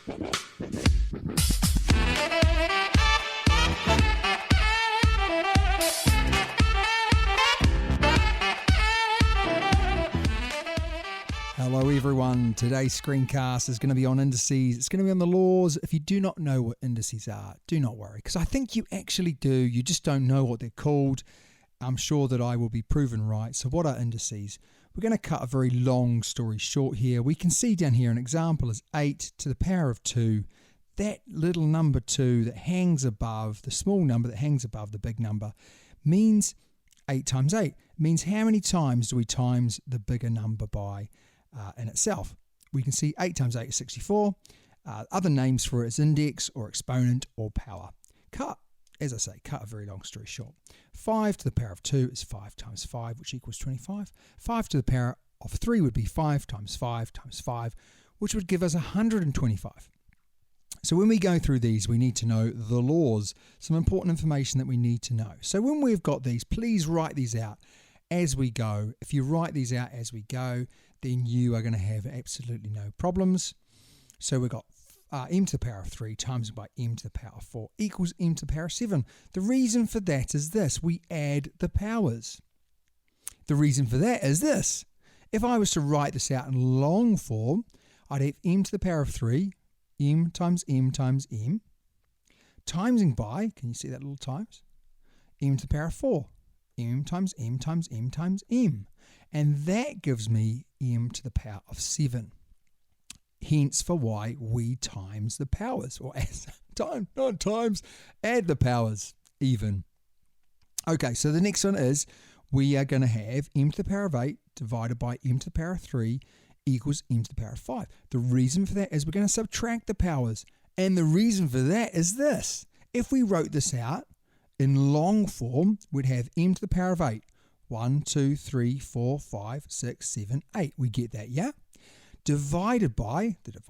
Hello everyone, today's screencast is going to be on indices. It's going to be on the laws. If you do not know what indices are, do not worry, because I think you actually do. You just don't know what they're called. I'm sure that I will be proven right. So what are indices? We're going to cut a very long story short here. We can see down here an example is 8 to the power of 2. That little number 2 that hangs above, the small number that hangs above the big number, means 8 times 8. It means how many times do we times the bigger number by in itself. We can see 8 times 8 is 64. Other names for it is index or exponent or power. Cut, as I say, cut a very long story short. 5 to the power of 2 is 5 times 5, which equals 25. 5 to the power of 3 would be 5 times 5 times 5, which would give us 125. So when we go through these, we need to know the laws, some important information that we need to know. So when we've got these, please write these out as we go. If you write these out as we go, then you are going to have absolutely no problems. So we've got m to the power of 3 times by m to the power of 4 equals m to the power of 7. The reason for that is this. We add the powers. The reason for that is this. If I was to write this out in long form, I'd have m to the power of 3, m times m times m, timesing by, can you see that little times? M to the power of 4, m times m times m times m. And that gives me m to the power of 7. Hence for why we times the powers, or not times, add the powers even. Okay, so the next one is we are going to have m to the power of 8 divided by m to the power of 3 equals m to the power of 5. The reason for that is we're going to subtract the powers. And the reason for that is this. If we wrote this out in long form, we'd have m to the power of 8. 1, 2, 3, 4, 5, 6, 7, 8. We get that, yeah? Divided by m to the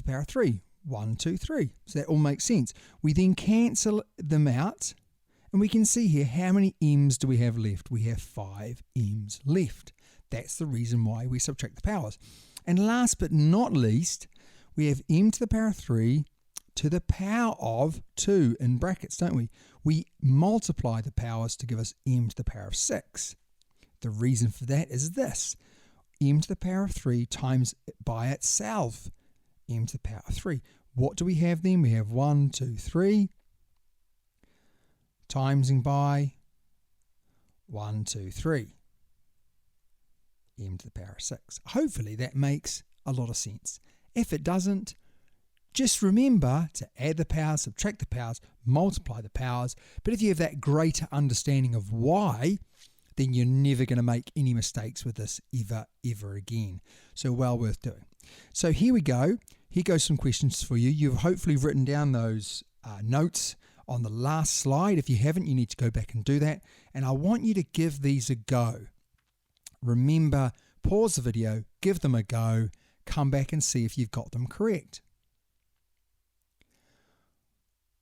power of 3. 1, 2, 3. So that all makes sense. We then cancel them out, and we can see here how many m's do we have left. We have 5 m's left. That's the reason why we subtract the powers. And last but not least, we have m to the power of 3 to the power of 2 in brackets, don't we? We multiply the powers to give us m to the power of 6. The reason for that is this. M to the power of 3 times by itself, m to the power of 3. What do we have then? We have 1, 2, 3, timesing by 1, 2, 3, m to the power of 6. Hopefully that makes a lot of sense. If it doesn't, just remember to add the powers, subtract the powers, multiply the powers. But if you have that greater understanding of why, then you're never going to make any mistakes with this ever again. So well worth doing. So here we go. Here goes some questions for you. You've hopefully written down those notes on the last slide. If you haven't, you need to go back and do that. And I want you to give these a go. Remember, pause the video, give them a go, come back and see if you've got them correct.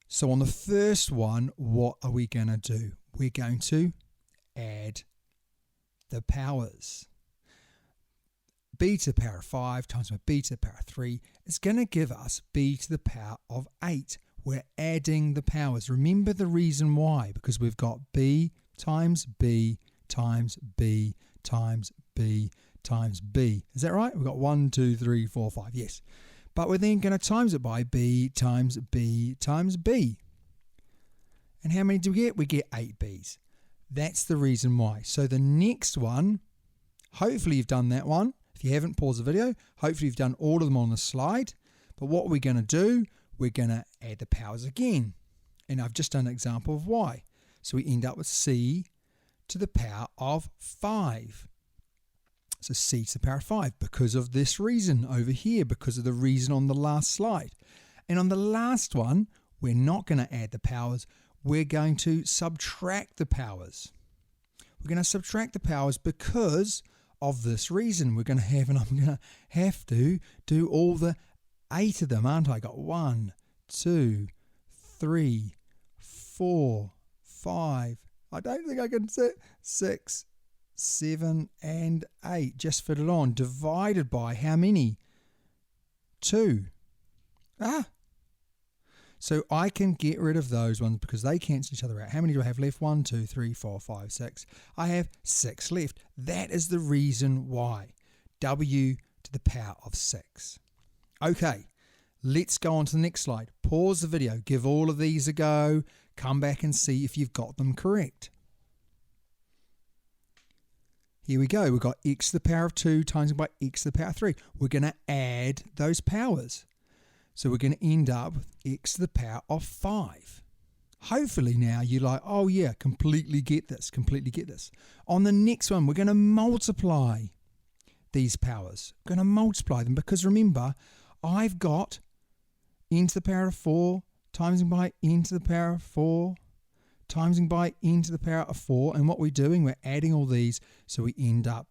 So on the first one, what are we going to do? We're going to add the powers. B to the power of 5 times by B to the power of 3 is going to give us B to the power of 8. We're adding the powers. Remember the reason why, because we've got B times B times B times B times B. Is that right? We've got 1, 2, 3, 4, 5. Yes. But we're then going to times it by B times B times B. And how many do we get? We get 8 B's. That's the reason why. So the next one, hopefully you've done that one. If you haven't, pause the video. Hopefully you've done all of them on the slide. But what we're going to do, we're going to add the powers again. And I've just done an example of why. So we end up with C to the power of 5. So C to the power of 5 because of this reason over here, because of the reason on the last slide. And on the last one, we're not going to add the powers. We're going to subtract the powers. We're going to subtract the powers because of this reason. We're going to have, and I'm going to have to do all the 8 of them, aren't I? I got 1, 2, 3, 4, 5. I don't think I can say 6, 7, and 8. Just fit it on. Divided by how many? 2. So I can get rid of those ones because they cancel each other out. How many do I have left? 1, 2, 3, 4, 5, 6. I have 6 left. That is the reason why. W to the power of 6. Okay, let's go on to the next slide. Pause the video. Give all of these a go. Come back and see if you've got them correct. Here we go. We've got x to the power of 2 times by x to the power of 3. We're going to add those powers. So we're going to end up with x to the power of 5. Hopefully now you're like, oh yeah, completely get this. On the next one, we're going to multiply these powers. We're going to multiply them because remember, I've got n to the power of 4 times by n to the power of 4 times by n to the power of 4. And what we're doing, we're adding all these, so we end up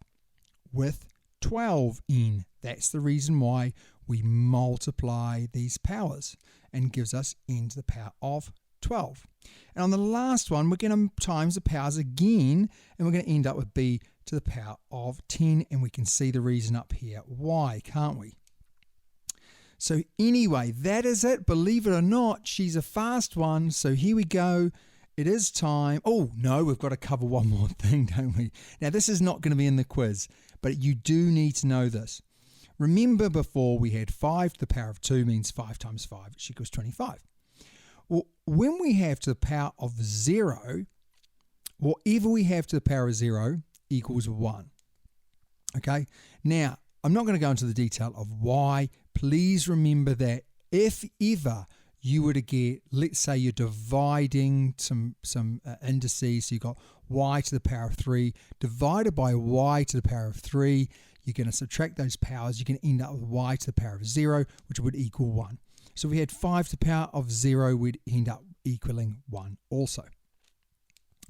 with 12n. That's the reason why we multiply these powers and gives us n to the power of 12. And on the last one, we're going to times the powers again, and we're going to end up with b to the power of 10. And we can see the reason up here why, can't we? So anyway, that is it. Believe it or not, she's a fast one. So here we go. It is time. Oh, no, we've got to cover one more thing, don't we? Now, this is not going to be in the quiz, but you do need to know this. Remember before we had 5 to the power of 2 means 5 times 5, which equals 25. Well, when we have to the power of 0, whatever we have to the power of 0 equals 1. Okay? Now, I'm not going to go into the detail of why. Please remember that if ever you were to get, let's say you're dividing some indices, so you've got y to the power of 3 divided by y to the power of 3, you're going to subtract those powers, you're going to end up with y to the power of 0, which would equal 1. So if we had 5 to the power of 0, we'd end up equaling 1 also.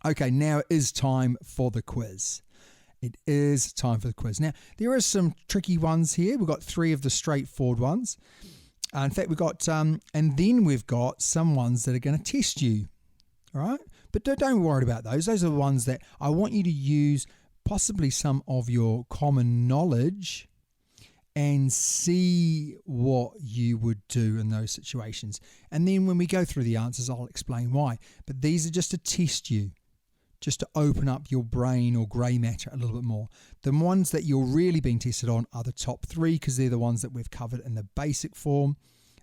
Okay, now it is time for the quiz. It is time for the quiz. Now, there are some tricky ones here. We've got 3 of the straightforward ones. In fact, we've got, and then we've got some ones that are going to test you. All right? But don't worry about those. Those are the ones that I want you to use possibly some of your common knowledge and see what you would do in those situations. And then when we go through the answers, I'll explain why. But these are just to test you, just to open up your brain or grey matter a little bit more. The ones that you're really being tested on are the top 3 because they're the ones that we've covered in the basic form.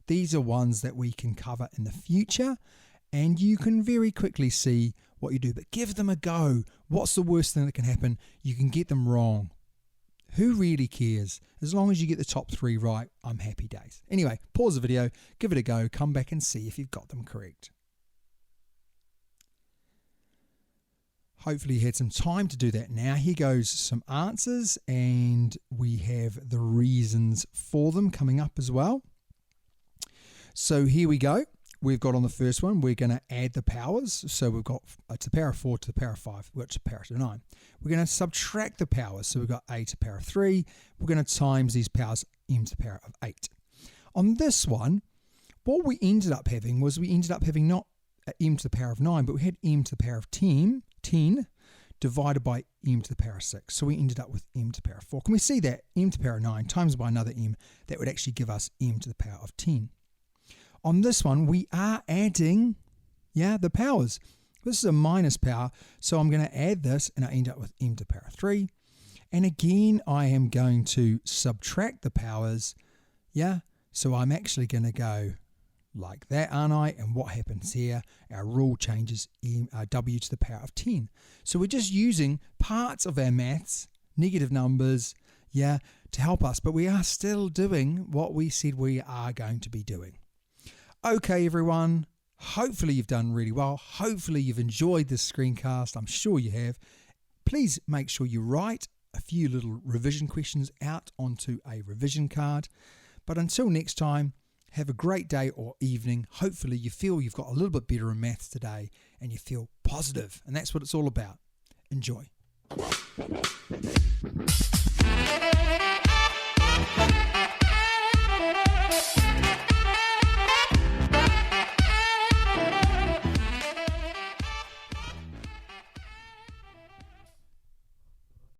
These are ones that we can cover in the future, and you can very quickly see what you do. But give them a go. What's the worst thing that can happen? You can get them wrong. Who really cares? As long as you get the top 3 right, I'm happy days. Anyway, pause the video, give it a go, come back and see if you've got them correct. Hopefully you had some time to do that. Now here goes some answers, and we have the reasons for them coming up as well. So here we go. We've got on the first one, we're going to add the powers. So we've got to the power of 4 to the power of 5, which is the power of 9. We're going to subtract the powers. So we've got a to the power of 3. We're going to times these powers, m to the power of 8. On this one, what we ended up having was we ended up having not m to the power of 9, but we had m to the power of 10 divided by m to the power of 6. So we ended up with m to the power of 4. Can we see that? M to the power of 9 times by another m, that would actually give us m to the power of 10. On this one, we are adding, the powers. This is a minus power, so I'm going to add this, and I end up with m to the power of 3. And again, I am going to subtract the powers, so I'm actually going to go like that, aren't I? And what happens here? Our rule changes w to the power of 10. So we're just using parts of our maths, negative numbers, to help us, but we are still doing what we said we are going to be doing. Okay, everyone, hopefully you've done really well. Hopefully you've enjoyed this screencast. I'm sure you have. Please make sure you write a few little revision questions out onto a revision card. But until next time, have a great day or evening. Hopefully you feel you've got a little bit better in maths today and you feel positive, and that's what it's all about. Enjoy.